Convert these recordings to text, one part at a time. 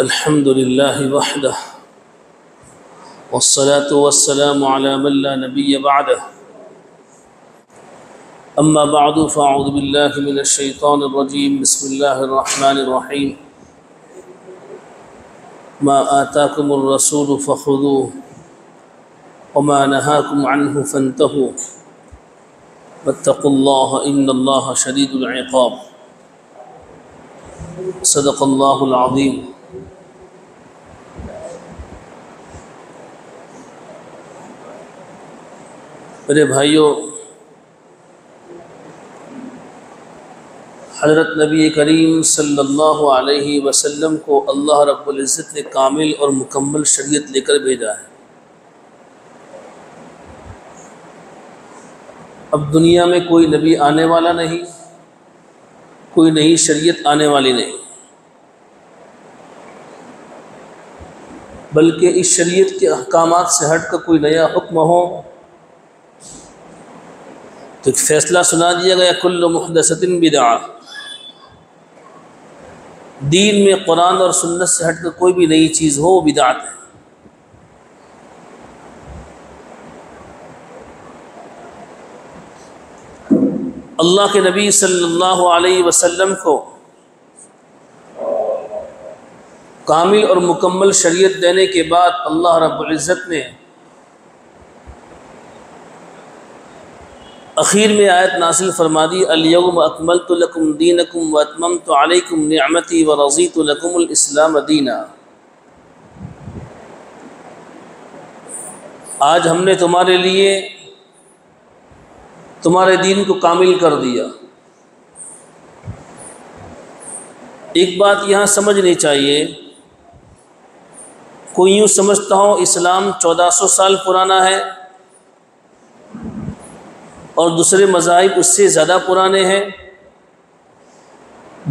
الحمد لله وحده والصلاة والسلام على من لا نبي بعده أما بعد فأعوذ بالله من الشيطان الرجيم بسم الله الرحمن الرحيم ما آتاكم الرسول فخذوه وما نهاكم عنه فانتهوا واتقوا الله إن الله شديد العقاب صدق الله العظيم۔ میرے بھائیوں، حضرت نبی کریم صلی اللہ علیہ وسلم کو اللہ رب العزت نے کامل اور مکمل شریعت لے کر بھیجا ہے۔ اب دنیا میں کوئی نبی آنے والا نہیں، کوئی نئی شریعت آنے والی نہیں، بلکہ اس شریعت کے احکامات سے ہٹ کر کوئی نیا حکم ہو تو ایک فیصلہ سنا دیا گیا، کل محدثۃ بدعہ۔ دین میں قرآن اور سنت سے ہٹ کر کوئی بھی نئی چیز ہو وہ بدعت ہے۔ اللہ کے نبی صلی اللہ علیہ وسلم کو کامل اور مکمل شریعت دینے کے بعد اللہ رب العزت نے اخیر میں آیت نازل فرما دی، الیوم اکملت لکم دینکم واتممت علیکم نعمتی ورضیت لکم الاسلام دینا۔ آج ہم نے تمہارے لیے تمہارے دین کو کامل کر دیا۔ ایک بات یہاں سمجھنی چاہیے، کوئی یوں سمجھتا ہو اسلام 1400 سال پرانا ہے اور دوسرے مذاہب اس سے زیادہ پرانے ہیں۔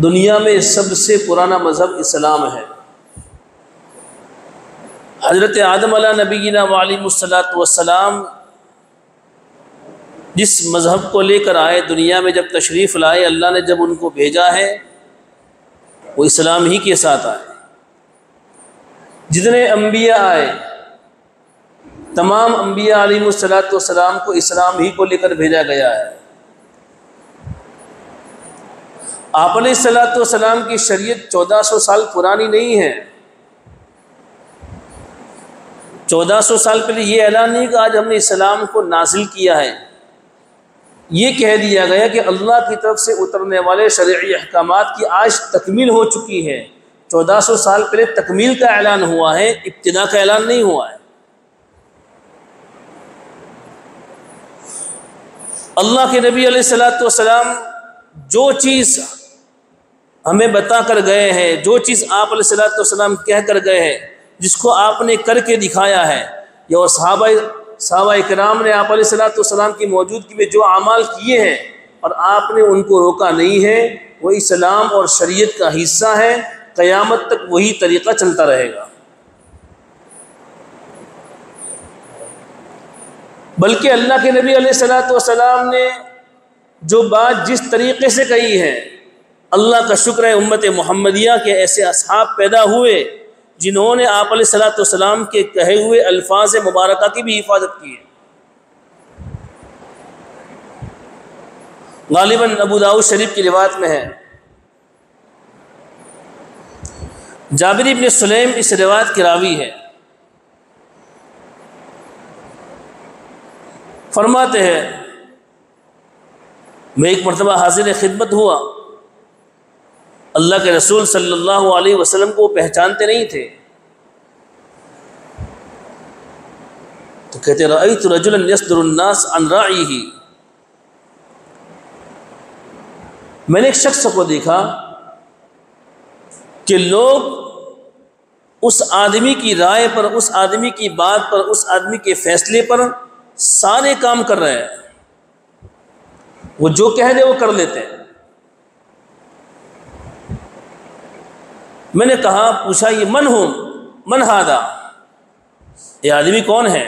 دنیا میں سب سے پرانا مذہب اسلام ہے۔ حضرت آدم علیہ نبینا وعلیہ الصلاۃ والسلام جس مذہب کو لے کر آئے، دنیا میں جب تشریف لائے، اللہ نے جب ان کو بھیجا ہے وہ اسلام ہی کے ساتھ آئے۔ جتنے انبیاء آئے، تمام انبیاء علیہ الصلاۃ والسلام کو اسلام ہی کو لے کر بھیجا گیا ہے۔ آپ علیہ الصلاۃ والسلام کی شریعت 1400 سال پرانی نہیں ہے۔ 1400 سال پہلے یہ اعلان نہیں کہ آج ہم نے اسلام کو نازل کیا ہے، یہ کہہ دیا گیا کہ اللہ کی طرف سے اترنے والے شرعی احکامات کی آج تکمیل ہو چکی ہے۔ 1400 سال پہلے تکمیل کا اعلان ہوا ہے، ابتدا کا اعلان نہیں ہوا ہے۔ اللہ کے نبی علیہ الصلاۃ والسلام جو چیز ہمیں بتا کر گئے ہیں، جو چیز آپ علیہ الصلاۃ والسلام کہہ کر گئے ہیں، جس کو آپ نے کر کے دکھایا ہے، یا صحابہ کرام نے آپ علیہ الصلاۃ والسلام کی موجودگی میں جو اعمال کیے ہیں اور آپ نے ان کو روکا نہیں ہے، وہ اسلام اور شریعت کا حصہ ہے۔ قیامت تک وہی طریقہ چلتا رہے گا۔ بلکہ اللہ کے نبی علیہ الصلاۃ والسلام نے جو بات جس طریقے سے کہی ہے، اللہ کا شکر ہے امت محمدیہ کے ایسے اصحاب پیدا ہوئے جنہوں نے آپ علیہ الصلاۃ والسلام کے کہے ہوئے الفاظ مبارکہ کی بھی حفاظت کی ہے۔ غالباً ابو داؤد شریف کی روایت میں ہے، جابر بن سلیم اس روایت کے راوی ہے، فرماتے ہیں میں ایک مرتبہ حاضر خدمت ہوا، اللہ کے رسول صلی اللہ علیہ وسلم کو پہچانتے نہیں تھے، تو کہتے رأیت رجلا یصدر الناس عن راعیہ، میں نے ایک شخص کو دیکھا کہ لوگ اس آدمی کی رائے پر، اس آدمی کی بات پر، اس آدمی کے فیصلے پر سارے کام کر رہے ہیں، وہ جو کہہ دے وہ کر لیتے ہیں۔ میں نے کہا، پوچھا یہ من ہوں، من ہادا، یہ آدمی کون ہے؟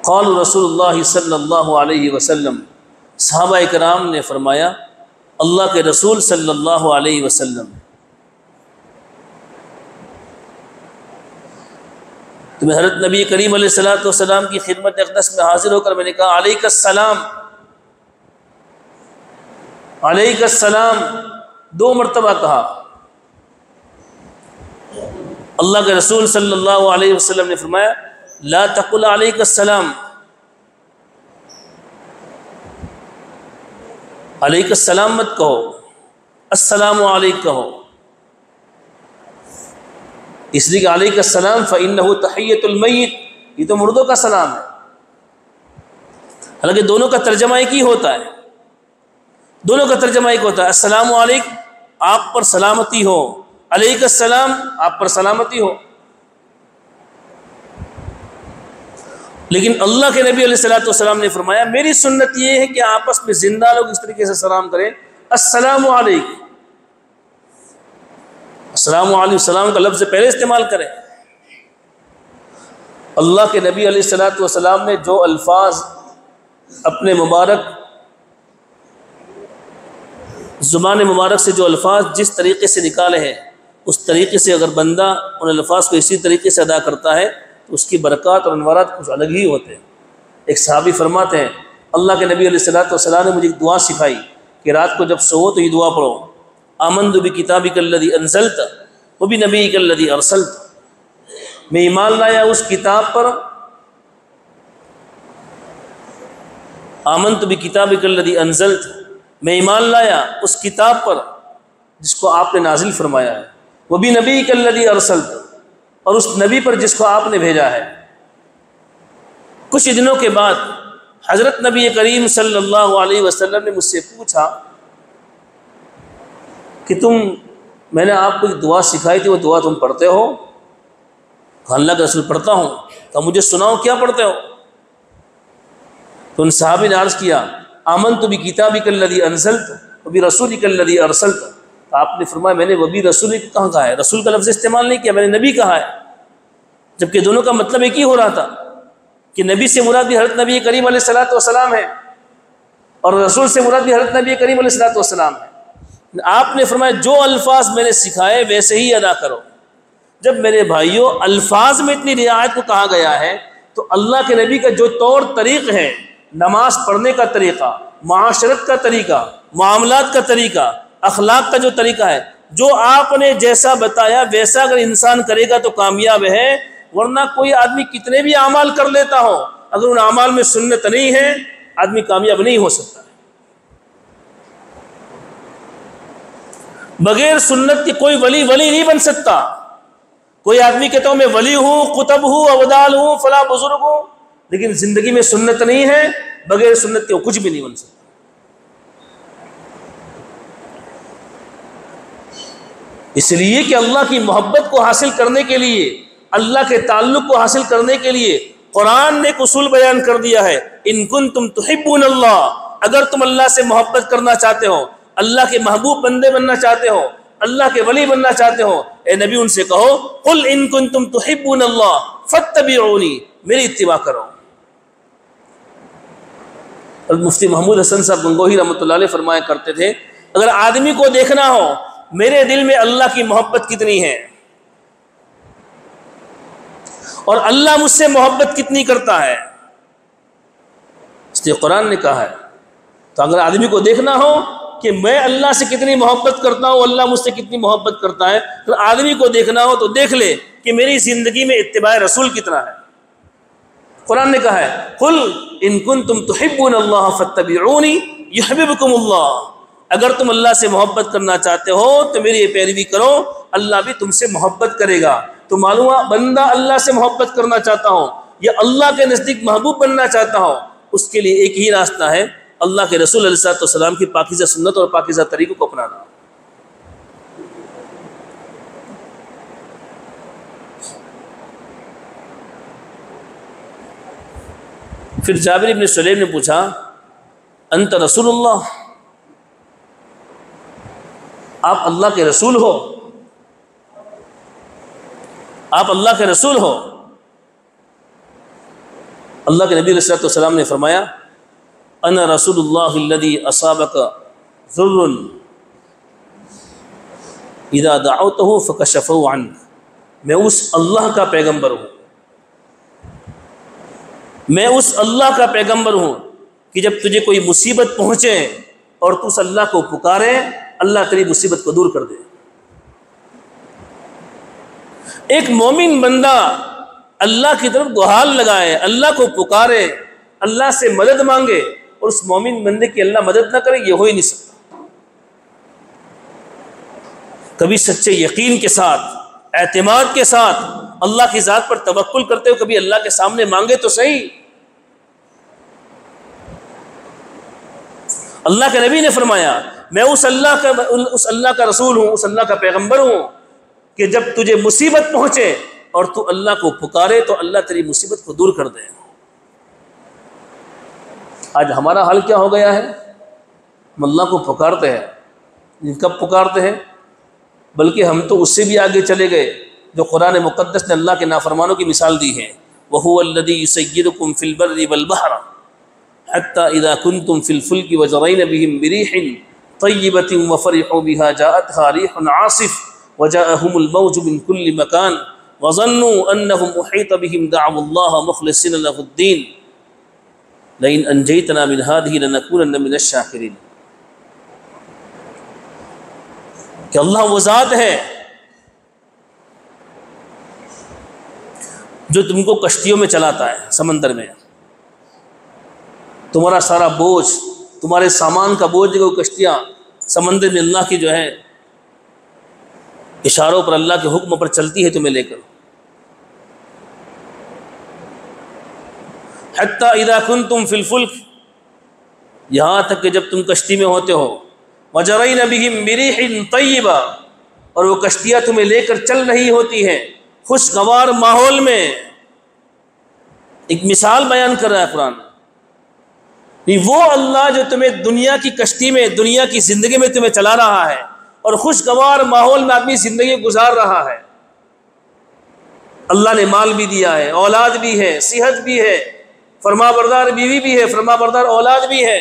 قال رسول اللہ صلی اللہ علیہ وسلم، صحابہ کرام نے فرمایا اللہ کے رسول صلی اللہ علیہ وسلم۔ تو میں حضرت نبی کریم علیہ الصلوۃ والسلام کی خدمت اقدس میں حاضر ہو کر میں نے کہا علیک السلام، علیک السلام 2 مرتبہ کہا۔ اللہ کے رسول صلی اللہ علیہ وسلم نے فرمایا لا تقل علیک السلام، علیک السلام مت کہو، السلام علیک کہو، اس لیے کہ علیک السلام فإنہ تحیۃ المیت، یہ تو مردوں کا سلام ہے۔ حالانکہ دونوں کا ترجمہ ایک ہی ہوتا ہے، دونوں کا ترجمہ ایک ہوتا ہے، السلام علیک آپ پر سلامتی ہو، علیک السلام آپ پر سلامتی ہو۔ لیکن اللہ کے نبی علیہ الصلوۃ والسلام نے فرمایا میری سنت یہ ہے کہ آپس میں زندہ لوگ اس طریقے سے سلام کریں، السلام علیکم، السلام علیہ السلام کا لفظ پہلے استعمال کریں۔ اللہ کے نبی علیہ الصلوۃ والسلام نے جو الفاظ اپنے مبارک زبان مبارک سے جو الفاظ جس طریقے سے نکالے ہیں، اس طریقے سے اگر بندہ ان الفاظ کو اسی طریقے سے ادا کرتا ہے تو اس کی برکات اور انوارات کچھ الگ ہی ہوتے ہیں۔ ایک صحابی فرماتے ہیں اللہ کے نبی علیہ الصلوۃ والسلام نے مجھے ایک دعا سکھائی کہ رات کو جب سو تو یہ دعا پڑھو، آمنت بکتابک الذی انزلت وبنبیک الذی ارسلت، میں ایمان لایا اس کتاب پر، آمنت بکتابک الذی انزلت، میں ایمان لایا اس کتاب پر جس کو آپ نے نازل فرمایا ہے، وبنبیک الذی ارسلت، اور اس نبی پر جس کو آپ نے بھیجا ہے۔ کچھ دنوں کے بعد حضرت نبی کریم صلی اللہ علیہ وسلم نے مجھ سے پوچھا کہ میں نے آپ کو ایک دعا سکھائی تھی، وہ دعا تم پڑھتے ہو؟ کہا اللہ کا رسول پڑھتا ہوں۔ کہا مجھے سناؤ کیا پڑھتے ہو؟ تو ان صحابی نے عرض کیا آمنت بکتابک الذی انزلت وبرسولک الذی ارسلت۔ آپ نے فرمایا میں نے وبی رسول کہاں کہا ہے، رسول کا لفظ استعمال نہیں کیا، میں نے نبی کہا ہے، جبکہ دونوں کا مطلب ایک ہی ہو رہا تھا کہ نبی سے مراد بھی حضرت نبی کریم علیہ الصلوۃ والسلام ہے اور رسول سے مراد بھی حضرت نبی کریم علیہ الصلوۃ والسلام ہے۔ آپ نے فرمایا جو الفاظ میں نے سکھائے ویسے ہی ادا کرو۔ جب میرے بھائیوں الفاظ میں اتنی رعایت کو کہا گیا ہے تو اللہ کے نبی کا جو طور طریق ہے، نماز پڑھنے کا طریقہ، معاشرت کا طریقہ، معاملات کا طریقہ، اخلاق کا جو طریقہ ہے، جو آپ نے جیسا بتایا ویسا اگر انسان کرے گا تو کامیاب ہے، ورنہ کوئی آدمی کتنے بھی اعمال کر لیتا ہو اگر ان اعمال میں سنت نہیں ہے آدمی کامیاب نہیں ہو سکتا۔ بغیر سنت کے کوئی ولی نہیں بن سکتا۔ کوئی آدمی کہتا ہوں میں ولی ہوں، قطب ہوں، ابدال ہوں، فلاں بزرگ ہوں، لیکن زندگی میں سنت نہیں ہے، بغیر سنت کے وہ کچھ بھی نہیں بن سکتا۔ اس لیے کہ اللہ کی محبت کو حاصل کرنے کے لیے، اللہ کے تعلق کو حاصل کرنے کے لیے قرآن نے ایک اصول بیان کر دیا ہے، ان کنتم تحبون اللہ، اگر تم اللہ سے محبت کرنا چاہتے ہو، اللہ کے محبوب بندے بننا چاہتے ہو، اللہ کے ولی بننا چاہتے ہو، اے نبی ان سے کہو قل ان کنتم تحبون اللہ فاتبعونی، میری اتباع کرو۔ مفتی محمود حسن صاحب گنگوہی رحمۃ اللہ علیہ فرمایا کرتے تھے اگر آدمی کو دیکھنا ہو میرے دل میں اللہ کی محبت کتنی ہے اور اللہ مجھ سے محبت کتنی کرتا ہے، اس لیے قرآن نے کہا ہے، تو اگر آدمی کو دیکھنا ہو کہ میں اللہ سے کتنی محبت کرتا ہوں، اللہ مجھ سے کتنی محبت کرتا ہے، تو آدمی کو دیکھنا ہو تو دیکھ لے کہ میری زندگی میں اتباع رسول کتنا ہے۔ قرآن نے کہا ہے قل ان کنتم تحبون اللہ فاتبعونی یحببکم اللہ، اگر تم اللہ سے محبت کرنا چاہتے ہو تو میری یہ پیروی کرو، اللہ بھی تم سے محبت کرے گا۔ تو معلوم ہے بندہ اللہ سے محبت کرنا چاہتا ہو یا اللہ کے نزدیک محبوب بننا چاہتا ہو، اس کے لیے ایک ہی راستہ ہے، اللہ کے رسول علیہ السلام کی پاکیزہ سنت اور پاکیزہ طریقوں کو اپنانا۔ پھر جابر بن سلیم نے پوچھا انت رسول اللہ، آپ اللہ کے رسول ہو؟ آپ اللہ کے رسول ہو؟ اللہ کے نبی علیہ السلام نے فرمایا انا رسول اللہ الذی اصابک ضر اذا دعوتہ فکشفہ عنک، میں اس اللہ کا پیغمبر ہوں میں اس اللہ کا پیغمبر ہوں کہ جب تجھے کوئی مصیبت پہنچے اور تو اس اللہ کو پکارے، اللہ تیری مصیبت کو دور کر دے۔ ایک مومن بندہ اللہ کی طرف گہال لگائے، اللہ کو پکارے، اللہ سے مدد مانگے، اور اس مومن بندے کی اللہ مدد نہ کرے، یہ ہو ہی نہیں سکتا۔ کبھی سچے یقین کے ساتھ، اعتماد کے ساتھ، اللہ کی ذات پر توکل کرتے ہوئے کبھی اللہ کے سامنے مانگے تو صحیح۔ اللہ کے نبی نے فرمایا میں اس اللہ کا رسول ہوں، اس اللہ کا پیغمبر ہوں کہ جب تجھے مصیبت پہنچے اور تو اللہ کو پکارے تو اللہ تیری مصیبت کو دور کر دے۔ آج ہمارا حال کیا ہو گیا ہے؟ ہم اللہ کو پکارتے ہیں، کب پکارتے ہیں؟ بلکہ ہم تو اس سے بھی آگے چلے گئے جو قرآن مقدس نے اللہ کے نافرمانوں کی مثال دی ہے۔ وَهُوَ الَّذِي يُسَيِّرُكُمْ فِي الْبَرِّ وَالْبَحْرِ حَتَّى إِذَا كُنْتُمْ فِي الْفُلْكِ وَجَرَيْنَ بِهِمْ بِرِيحٍ طَيِّبَةٍ وَفَرِحُوا بِهَا جَاءَتْهَا رِيحٌ عَاصِفٌ وَجَاءَهُمُ الْمَوْجُ مِنْ كُلِّ مَكَانٍ وَظَنُّوا أَنَّهُمْ أُحِيطَ بِهِمْ دَعَوُا اللَّهَ مُخْلِصِينَ لَهُ الدِّينَ لَئِنْ أَنْجَيْتَنَا مِنْ هَٰذِهِ لَنَكُونَنَّ مِنَ الشَّاكِرِينَ۔ کہ اللہ وہ ذات ہے جو تم کو کشتیوں میں چلاتا ہے، سمندر میں تمہارا سارا بوجھ، تمہارے سامان کا بوجھ جو کشتیاں سمندر میں اللہ کی جو ہے اشاروں پر، اللہ کے حکم پر چلتی ہے تمہیں لے کر۔ حتی اذا کنتم فی الفلک، یہاں تک کہ جب تم کشتی میں ہوتے ہو، وجرین بہم بریح طیبہ، اور وہ کشتیاں تمہیں لے کر چل رہی ہوتی ہیں خوشگوار ماحول میں۔ ایک مثال بیان کر رہا ہے قرآن، وہ اللہ جو تمہیں دنیا کی کشتی میں، دنیا کی زندگی میں تمہیں چلا رہا ہے اور خوشگوار ماحول میں اپنی زندگی گزار رہا ہے۔ اللہ نے مال بھی دیا ہے، اولاد بھی ہے، صحت بھی ہے، فرما بردار بیوی بھی ہے، فرما بردار اولاد بھی ہے،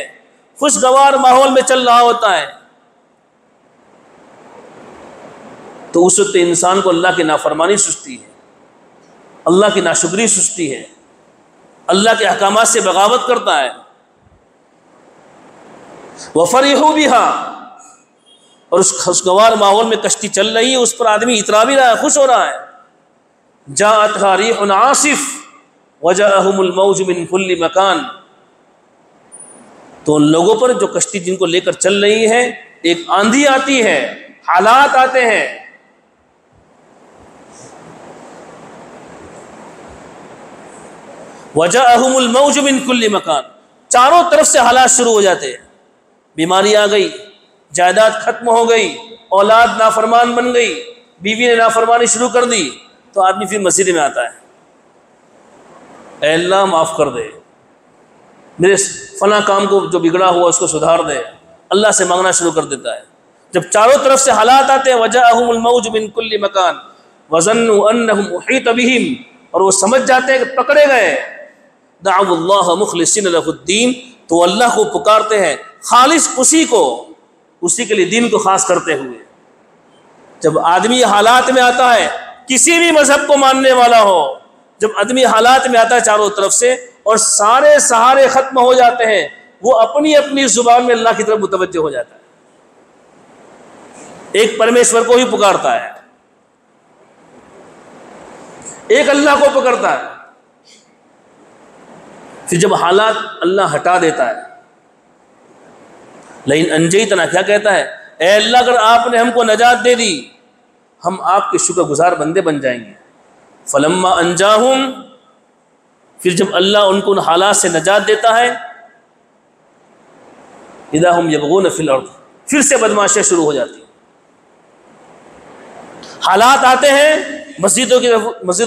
خوشگوار ماحول میں چل رہا ہوتا ہے، تو اس وقت انسان کو اللہ کی نافرمانی سوچتی ہے، اللہ کی ناشکری سوچتی ہے، اللہ کے احکامات سے بغاوت کرتا ہے۔ وَفَرِحُوا بِهَا، اور اس خوشگوار ماحول میں کشتی چل رہی ہے، اس پر آدمی اترا بھی رہا ہے، خوش ہو رہا ہے۔ جَاءَتْهَا رِيحٌ عَاصِفٌ وَجَاءَهُمُ الْمَوْجُ مِنْ كُلِّ مَكَانٍ، تو ان لوگوں پر جو کشتی جن کو لے کر چل رہی ہے، ایک آندھی آتی ہے، حالات آتے ہیں، وَجَاءَهُمُ الْمَوْجُ مِنْ كُلِّ مَكَانٍ، چاروں طرف سے حالات شروع ہو جاتے ہیں، بیماری آ گئی، جائیداد ختم ہو گئی، اولاد نافرمان بن گئی، بیوی نے نافرمانی شروع کر دی، تو آدمی پھر مسجد میں آتا ہے، اے اللہ معاف کر دے، میرے فلاں کام کو جو بگڑا ہوا اس کو سدھار دے، اللہ سے مانگنا شروع کر دیتا ہے۔ جب چاروں طرف سے حالات آتے ہیں، وَجَاءَهُمُ الْمَوْجُ مِنْ كُلِّ مَكَانٍ وَظَنُّوا أَنَّهُمْ أُحِيطَ بِهِمْ، اور وہ سمجھ جاتے ہیں کہ پکڑے گئے، دعوا اللہ مخلصین لہ الدین، تو اللہ کو پکارتے ہیں خالص اسی کے لیے دین کو خاص کرتے ہوئے۔ جب آدمی حالات میں آتا ہے، کسی بھی مذہب کو ماننے والا ہو، جب آدمی حالات میں آتا ہے چاروں طرف سے اور سارے سہارے ختم ہو جاتے ہیں، وہ اپنی اپنی زبان میں اللہ کی طرف متوجہ ہو جاتا ہے، ایک پرمیشور کو ہی پکارتا ہے، ایک اللہ کو پکڑتا ہے۔ پھر جب حالات اللہ ہٹا دیتا ہے، لیکن انجیتنا، کیا کہتا ہے؟ اے اللہ اگر آپ نے ہم کو نجات دے دی، ہم آپ کے شکر گزار بندے بن جائیں گے۔ فلما انجاہم، پھر جب اللہ ان کو ان حالات سے نجات دیتا ہے، اذا ہم یبغون فی الارض، پھر سے بدماشیاں شروع ہو جاتی ہیں۔ حالات آتے ہیں، مسجدوں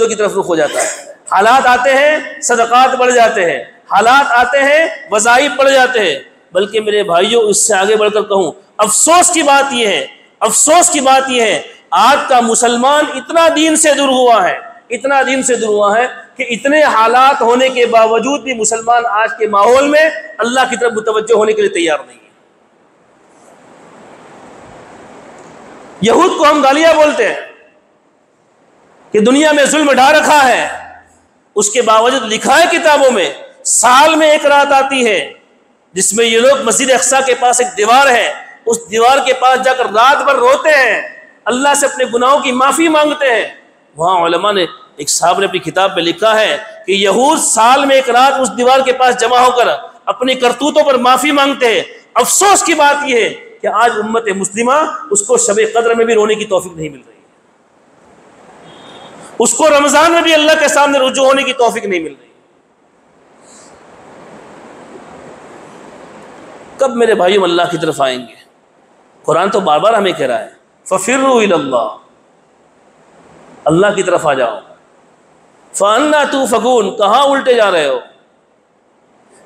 کی طرف رخ ہو جاتا ہے، حالات آتے ہیں، صدقات بڑھ جاتے ہیں، حالات آتے ہیں، وظائف بڑھ جاتے ہیں۔ بلکہ میرے بھائیوں، اس سے آگے بڑھ کر کہوں، افسوس کی بات یہ ہے آج کا مسلمان اتنا دین سے دور ہوا ہے کہ اتنے حالات ہونے کے باوجود بھی مسلمان آج کے ماحول میں اللہ کی طرف متوجہ ہونے کے لیے تیار نہیں ہے۔ یہود کو ہم گالیاں بولتے ہیں کہ دنیا میں ظلم ڈھا رکھا ہے، اس کے باوجود لکھا ہے کتابوں میں سال میں ایک رات آتی ہے جس میں یہ لوگ مسجد اقصی کے پاس ایک دیوار ہے، اس دیوار کے پاس جا کر رات بھر روتے ہیں، اللہ سے اپنے گناہوں کی معافی مانگتے ہیں۔ وہاں علماء نے، ایک صاحب نے اپنی کتاب میں لکھا ہے کہ یہود سال میں ایک رات اس دیوار کے پاس جمع ہو کر اپنی کرتوتوں پر معافی مانگتے ہیں۔ افسوس کی بات یہ ہے کہ آج امت مسلمہ اس کو شب قدر میں بھی رونے کی توفیق نہیں مل رہی، اس کو رمضان میں بھی اللہ کے سامنے رجوع ہونے کی توفیق نہیں مل رہی۔ کب میرے بھائیوں اللہ کی طرف آئیں گے؟ قرآن تو بار بار ہمیں کہہ رہا ہے فَفِرُّوا إِلَى اللَّهِ، اللہ کی طرف آ جاؤ۔ فَأَنَّىٰ تُؤْفَكُونَ، کہاں الٹے جا رہے ہو؟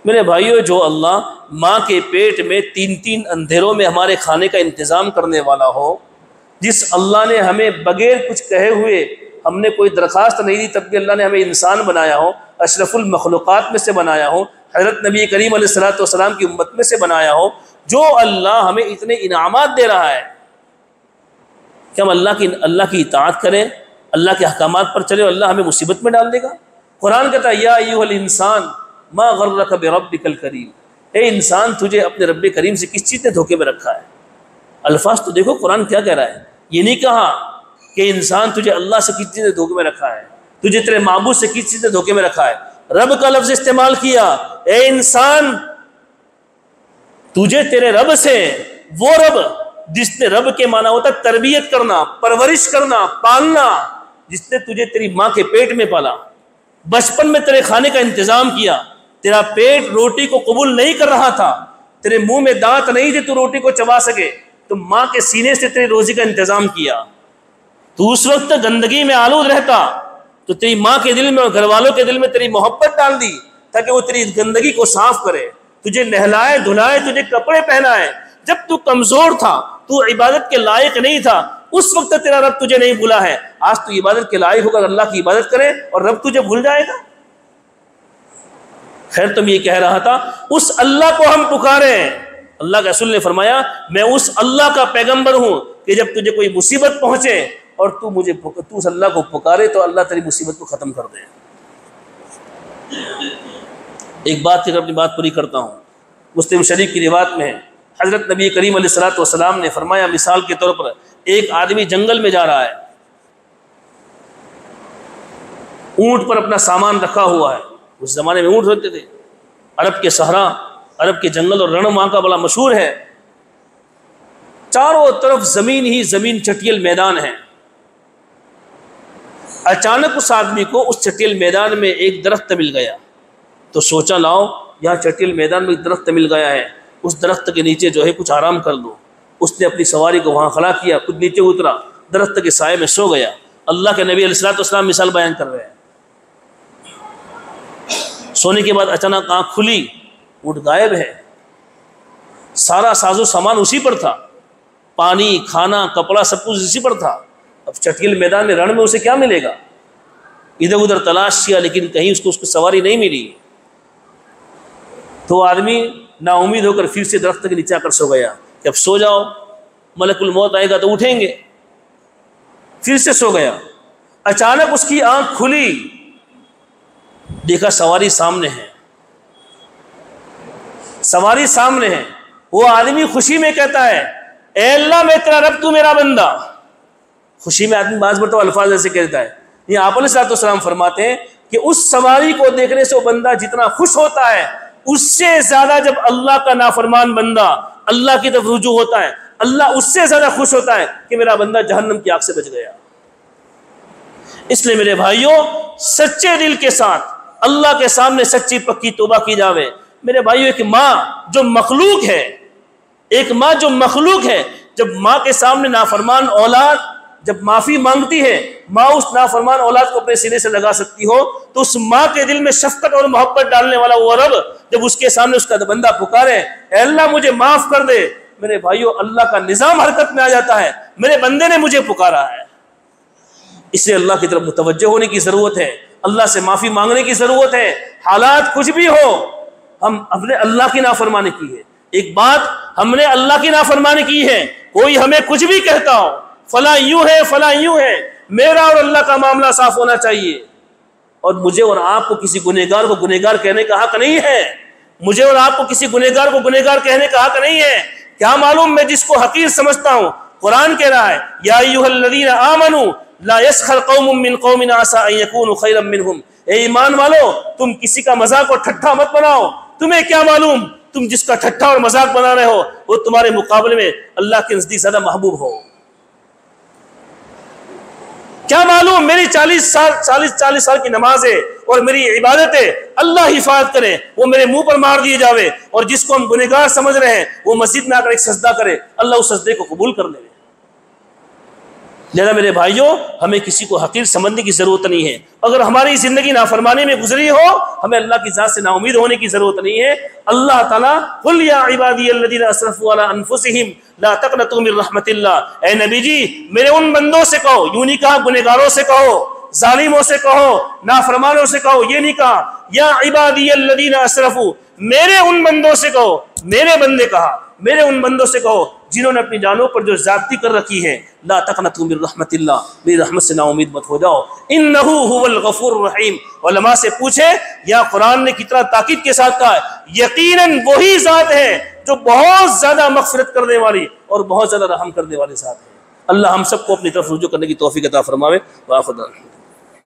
میرے بھائیوں، جو اللہ ماں کے پیٹ میں 3 اندھیروں میں ہمارے کھانے کا انتظام کرنے والا ہو، جس اللہ نے ہمیں بغیر کچھ کہے ہوئے، ہم نے کوئی درخواست نہیں دی تب بھی اللہ نے ہمیں انسان بنایا ہو، اشرف المخلوقات میں سے بنایا ہو، حضرت نبی کریم علیہ السلام کی امت میں سے بنایا ہو، جو اللہ ہمیں اتنے انعامات دے رہا ہے کہ ہم اللہ کی اطاعت کریں، اللہ کے احکامات پر چلے، اور اللہ ہمیں مصیبت میں ڈال دے گا۔ قرآن کہتا ہے یا ایھا الانسان ما غرک بربک الکریم، اے انسان تجھے اپنے رب کریم سے کس چیز نے دھوکے میں رکھا ہے؟ الفاظ تو دیکھو قرآن کیا کہہ رہا ہے، یہ نہیں کہا کہ انسان تجھے اللہ سے کس چیز نے دھوکے میں رکھا ہے، تجھے تیرے معبود سے کس چیز نے دھوکے میں رکھا ہے، رب کا لفظ استعمال کیا، اے انسان تجھے تیرے رب سے، وہ رب جس نے، رب کے معنی ہوتا ہے تربیت کرنا، پرورش کرنا، پالنا، جس نے تجھے تیری ماں کے پیٹ میں پالا، بچپن میں تیرے کھانے کا انتظام کیا، تیرا پیٹ روٹی کو قبول نہیں کر رہا تھا، تیرے منہ میں دانت نہیں تھے تو روٹی کو چبا سکے، تو ماں کے سینے سے تیری روزی کا انتظام کیا، تو اس وقت گندگی میں آلود رہتا، تو تیری ماں کے دل میں اور گھر والوں کے دل میں تیری محبت ڈال دی تاکہ وہ تیری گندگی کو صاف کرے، تجھے نہلائے دھلائے، تجھے کپڑے پہنائے۔ جب تو کمزور تھا، تو عبادت کے لائق نہیں تھا، اس وقت تیرا رب تجھے نہیں بھولا ہے، آج تو عبادت کے لائق ہو کر اللہ کی عبادت کرے اور رب تجھے بھول جائے گا؟ خیر تم یہ کہہ رہا تھا، اس اللہ کو ہم پکاریں۔ اللہ کے رسول نے فرمایا میں اس اللہ کا پیغمبر ہوں کہ جب تجھے کوئی مصیبت پہنچے اور تو اس اللہ کو پکارے تو اللہ تیری مصیبت کو ختم کر دے۔ ایک بات کی اپنی بات پوری کرتا ہوں، مسلم شریف کی روایت میں ہے، حضرت نبی کریم علیہ السلام نے فرمایا، مثال کے طور پر ایک آدمی جنگل میں جا رہا ہے، اونٹ پر اپنا سامان رکھا ہوا ہے، اس زمانے میں اونٹ ہوتے تھے، عرب کے صحرا، عرب کے جنگل اور رن وہاں کا بڑا مشہور ہے، چاروں طرف زمین ہی زمین، چٹیل میدان ہے۔ اچانک اس آدمی کو اس چٹیل میدان میں ایک درخت مل گیا، تو سوچا لاؤ یہاں چٹیل میدان میں ایک درخت مل گیا ہے، اس درخت کے نیچے جو ہے کچھ آرام کر لو۔ اس نے اپنی سواری کو وہاں کھڑا کیا، خود نیچے اترا، درخت کے سائے میں سو گیا۔ اللہ کے نبی علیہ السلام مثال بیان کر رہے ہیں، سونے کے بعد اچانک آنکھ کھلی، اونٹ غائب ہے، سارا ساز و سامان اسی پر تھا، پانی، کھانا، کپڑا، سب کچھ اسی پر تھا۔ اب چٹیل میدان میں رن میں اسے کیا ملے گا؟ ادھر ادھر تلاش کیا لیکن کہیں اس کو سواری نہیں ملی، تو آدمی نا امید ہو کر پھر سے درخت کے نیچے آ کر سو گیا کہ اب سو جاؤ، ملک الموت آئے گا تو اٹھیں گے، پھر سے سو گیا۔ اچانک اس کی آنکھ کھلی، دیکھا سواری سامنے ہے، سواری سامنے ہے، وہ آدمی خوشی میں کہتا ہے اے اللہ میں تیرا رب، تو میرا بندہ۔ خوشی میں آدمی بعض مرتبہ الفاظ ایسے کہتا ہے، یہ آپ علیہ السلام فرماتے ہیں کہ اس سواری کو دیکھنے سے وہ بندہ جتنا خوش ہوتا ہے، اس سے زیادہ جب اللہ کا نافرمان بندہ اللہ کی طرف رجوع ہوتا ہے، اللہ اس سے زیادہ خوش ہوتا ہے کہ میرا بندہ جہنم کی آگ سے بچ گیا۔ اس لیے میرے بھائیوں، سچے دل کے ساتھ اللہ کے سامنے سچی پکی توبہ کی جاوے۔ میرے بھائیوں، ایک ماں جو مخلوق ہے، ایک ماں جو مخلوق ہے، جب ماں کے سامنے نافرمان اولاد جب معافی مانگتی ہے، ماں اس نافرمان اولاد کو اپنے سینے سے لگا سکتی ہو، تو اس ماں کے دل میں شفقت اور محبت ڈالنے والا وہ رب جب اس کے سامنے اس کا بندہ پکارے اے اللہ مجھے معاف کر دے، میرے بھائیوں اللہ کا نظام حرکت میں آ جاتا ہے، میرے بندے نے مجھے پکارا ہے۔ اس لیے اللہ کی طرف متوجہ ہونے کی ضرورت ہے، اللہ سے معافی مانگنے کی ضرورت ہے۔ حالات کچھ بھی ہو، ہم نے اللہ کی نافرمانی کی ہے، ایک بات ہم نے اللہ کی نافرمانی کی ہے، کوئی ہمیں کچھ بھی کہتا ہو، فلاں یوں ہے فلاں یوں ہے، میرا اور اللہ کا معاملہ صاف ہونا چاہیے۔ اور مجھے اور آپ کو کسی گنہگار کو گنہگار کہنے کا حق نہیں ہے، مجھے اور آپ کو کسی گنہگار کو گنہگار کہنے کا حق نہیں ہے۔ کیا معلوم میں جس کو حقیر سمجھتا ہوں، قرآن کہہ رہا ہے یا ایھا الذین آمنوا لا یسخر قوم من قوم عسى ان یکونوا خیرا منہم، اے ایمان والو تم کسی کا مذاق اور ٹھٹھا مت بناؤ، تمہیں کیا معلوم تم جس کا ٹھٹھا اور مذاق بنا رہے ہو وہ تمہارے مقابلے میں اللہ کے نزدیک زیادہ محبوب ہو۔ کیا معلوم میری 40 سال کی نماز ہے اور میری عبادتیں اللہ حفاظت کرے وہ میرے منہ پر مار دیے جاوے، اور جس کو ہم گنہگار سمجھ رہے ہیں وہ مسجد میں آ کر ایک سجدہ کرے، اللہ اس سجدے کو قبول کر لے۔ لہذا میرے بھائیوں ہمیں کسی کو حقیر سمجھنے کی ضرورت نہیں ہے۔ اگر ہماری زندگی نافرمانی میں گزری ہو ہمیں اللہ کی ذات سے نا امید ہونے کی ضرورت نہیں ہے۔ اللہ تعالیٰ قل یا عبادی الذین اسرفوا علی انفسہم لا تقنطوا من رحمت اللہ، اے نبی جی میرے ان بندوں سے کہو، یوں نہیں کہا گنہگاروں سے کہو، ظالموں سے کہو، نافرمانوں سے کہو، یہ نہیں کہا یا عبادی الذین اسرفوا، میرے ان بندوں سے کہو، میرے بندے کہا، میرے ان بندوں سے کہو جنہوں نے اپنی جانوں پر جو زیادتی کر رکھی ہے، لا تقنطوا من رحمت اللہ، میری رحمت سے نا امید مت ہو جاؤ، انہ هو الغفور الرحیم۔ علماء سے پوچھے یا قرآن نے کتنا تاکید کے ساتھ کہا ہے، یقیناً وہی ذات ہے جو بہت زیادہ مغفرت کرنے والی اور بہت زیادہ رحم کرنے والی ذات ہے۔ اللہ ہم سب کو اپنی طرف رجوع کرنے کی توفیق عطا فرماوے۔ وآخر دعوانا